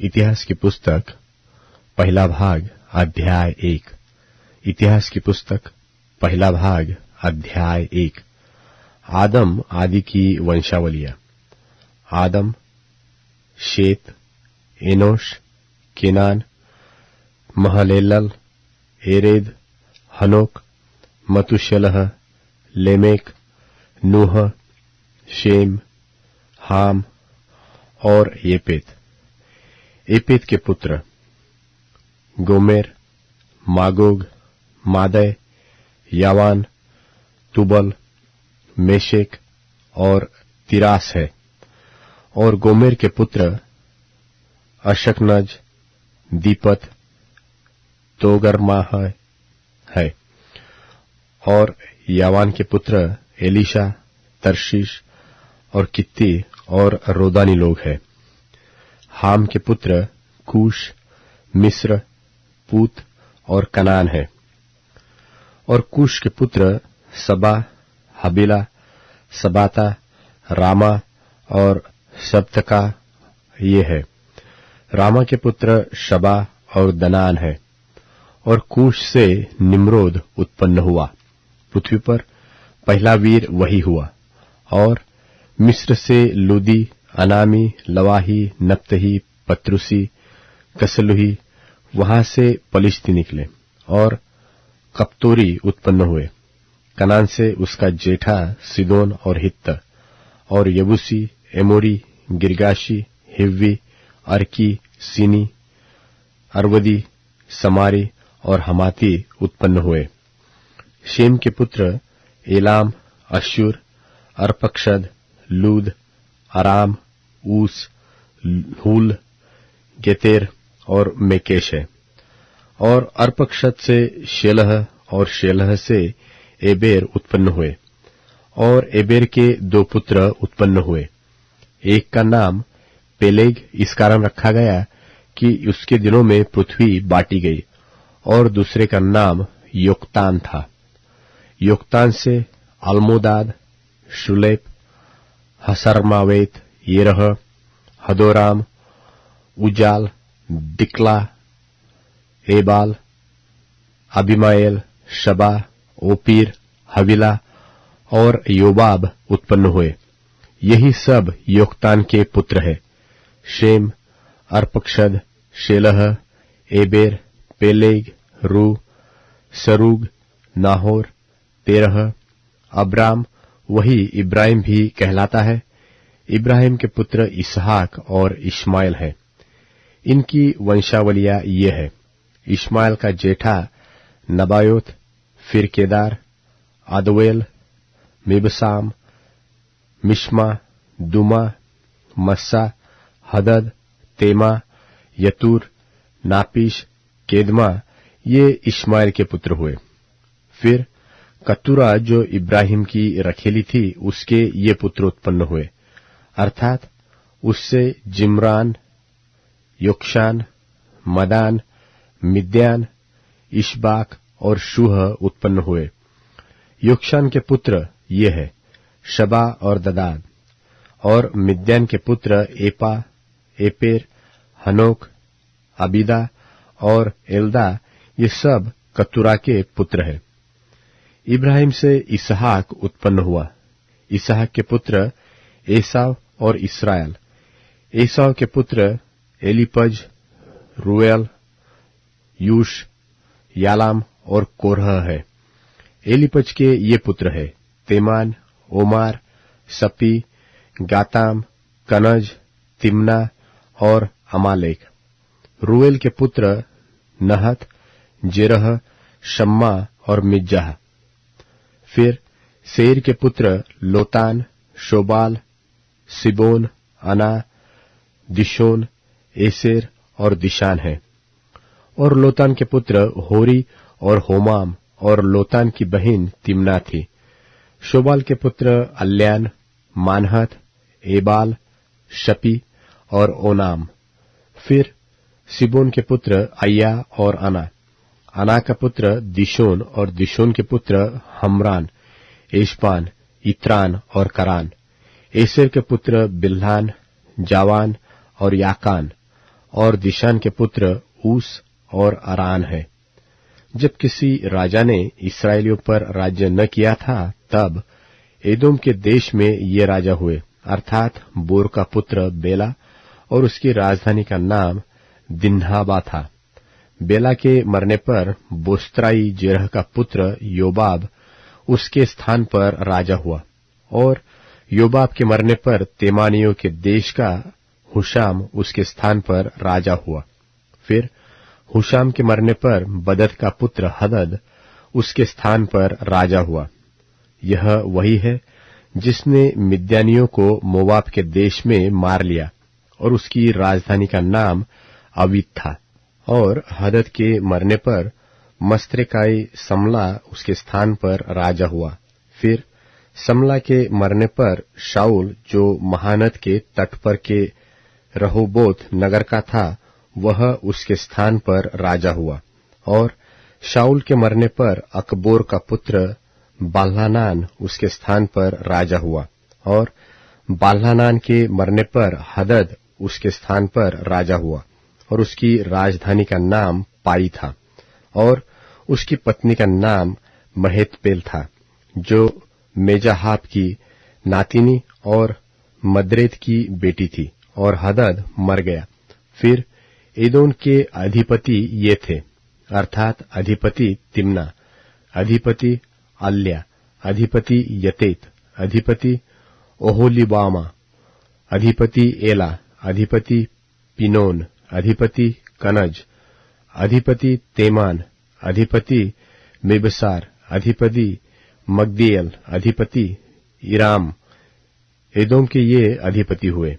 इतिहास की पुस्तक पहला भाग अध्याय 1। इतिहास की पुस्तक पहला भाग अध्याय 1। आदम आदि की वंशावलियां। आदम, शेत, एनोश, केनान, महलेलल, एरेद, हनोक, मतुशेलह, लेमेक, नूह, शेम, हाम और येपेत। एपेत के पुत्र गोमेर, मागोग, मादै, यावान, तुबल, मेशेक और तिरास है। और गोमेर के पुत्र अशकनज, दीपत, तोगर्माह है। और यावान के पुत्र एलीशा, तरशीश और कित्ती और रोदानी लोग हैं। हाम के पुत्र कूश, मिस्र, पूत और कनान है। और कूश के पुत्र सबा, हबीला, सबाता, रामा और सब्तका ये है। रामा के पुत्र शबा और दनान है। और कूश से निम्रोद उत्पन्न हुआ। पृथ्वी पर पहला वीर वही हुआ। और मिस्र से लूदी, अनामी, लवाही, नप्तही, पत्रुसी, कसलुही, वहां से पलिश्ती निकले और कप्तोरी उत्पन्न हुए। कनान से उसका जेठा सिदोन और हित्त और यबूसी, एमोरी, गिरगाशी, हिव्वी, अर्की, सीनी, अरवदी, समारी और हमाती उत्पन्न हुए। शेम के पुत्र एलाम, अश्शूर, अर्पक्षद, लूद, अराम, ऊस, हूल, गेतेर और मेकेश है। और अर्पक्षद से शेलह और शेलह से एबेर उत्पन्न हुए। और एबेर के दो पुत्र उत्पन्न हुए। एक का नाम पेलेग इस कारण रखा गया कि उसके दिनों में पृथ्वी बांटी गई। और दूसरे का नाम योक्तान था। योक्तान से अल्मोदाद, शुलेप, हसरमावेत, येरह, हदोराम, उजाल, दिक्ला, एबाल, अबिमाएल, शबा, ओपीर, हविला और योबाब उत्पन्न हुए। यही सब योक्तान के पुत्र है। Shem, Arphaxad, Shelah, Eber, Peleg, Reu, Serug, Nahor, Terah, Abram, वही इब्राहिम भी कहलाता है। इब्राहिम के पुत्र इसहाक और इश्माएल है। इनकी वंशावलियां ये है। इश्माएल का जेठा नबायोत, फिर केदार, अदवेल, मिबसाम, मिश्मा, दुमा, मस्सा, हदद, तेमा, यतूर, नापीश, केदमा, ये इश्माएल के पुत्र हुए। फिर कतूरा जो इब्राहिम की रखेली थी, उसके ये पुत्र उत्पन्न हुए, अर्थात उससे जिम्रान, योक्षान, मदान, मिद्यान, इशबाक और शूह उत्पन्न हुए। योक्षान के पुत्र ये है, शबा और ददाद। और मिद्यान के पुत्र एपा, एपेर, हनोक, अबीदा और एल्दा, ये सब कतूरा के पुत्र हैं। इब्राहिम से इसहाक उत्पन्न हुआ। इसहाक के पुत्र एसाव और इसराइल। एसाव के पुत्र एलीपज, रूएल, यूश, यालाम और कोरह है। एलीपज के ये पुत्र है, तेमान, ओमार, सपी, गाताम, कनज, तिम्ना और अमालेक। रूएल के पुत्र नहत, जेरह, शम्मा और मिज्जाह। फिर सेर के पुत्र लोतान, शोबाल, सिबोन, अना, दिशोन, एसेर और दिशान है। और लोतान के पुत्र होरी और होमाम। और लोतान की बहन तिम्ना थी। शोबाल के पुत्र अल्यान, मानहत, एबाल, शपी और ओनाम। फिर सिबोन के पुत्र अय्या और अना। अना का पुत्र दिशोन और दिशोन के पुत्र हमरान, एशपान, इत्रान और करान। एसेर के पुत्र बिल्हान, जावान और याकान। और दिशान के पुत्र ऊस और अरान है। जब किसी राजा ने इस्राएलियों पर राज्य न किया था, तब एदोम के देश में ये राजा हुए, अर्थात बोर का पुत्र बेला, और उसकी राजधानी का नाम दिन्हाबा था। बेला के मरने पर बोस्त्राई जेरह का पुत्र योबाब उसके स्थान पर राजा हुआ, और योबाब के मरने पर तेमानियों के देश का हुशाम उसके स्थान पर राजा हुआ। फिर हुशाम के मरने पर बदद का पुत्र हदद उसके स्थान पर राजा हुआ। यह वही है जिसने मिद्यानियों को मोवाब के देश में मार लिया, और उसकी राजधानी का नाम अवीत था। और हदद के मरने पर मस्त्रेकाई समला उसके स्थान पर राजा हुआ। फिर समला के मरने पर शाऊल, जो महानद के तट पर के रहोबोत नगर का था, वह उसके स्थान पर राजा हुआ। और शाऊल के मरने पर अकबोर का पुत्र बाल्हानान उसके स्थान पर राजा हुआ, और बाल्हानान के मरने पर हदद उसके स्थान पर राजा हुआ, और उसकी राजधानी का नाम पाई था, और उसकी पत्नी का नाम महेतपेल था, जो मेजाहाब की नातिनी और मद्रेद की बेटी थी। और हदद मर गया। फिर एदोम के अधिपति ये थे, अर्थात अधिपति तिम्ना, अधिपति अल्या, अधिपति यतेत, अधिपति ओहोलीबामा, अधिपति एला, अधिपति पिनोन, अधिपति कनज, अधिपति तेमान, अधिपति मिबसार, अधिपति मग्दीएल, अधिपति इराम। एदोम के ये अधिपति हुए।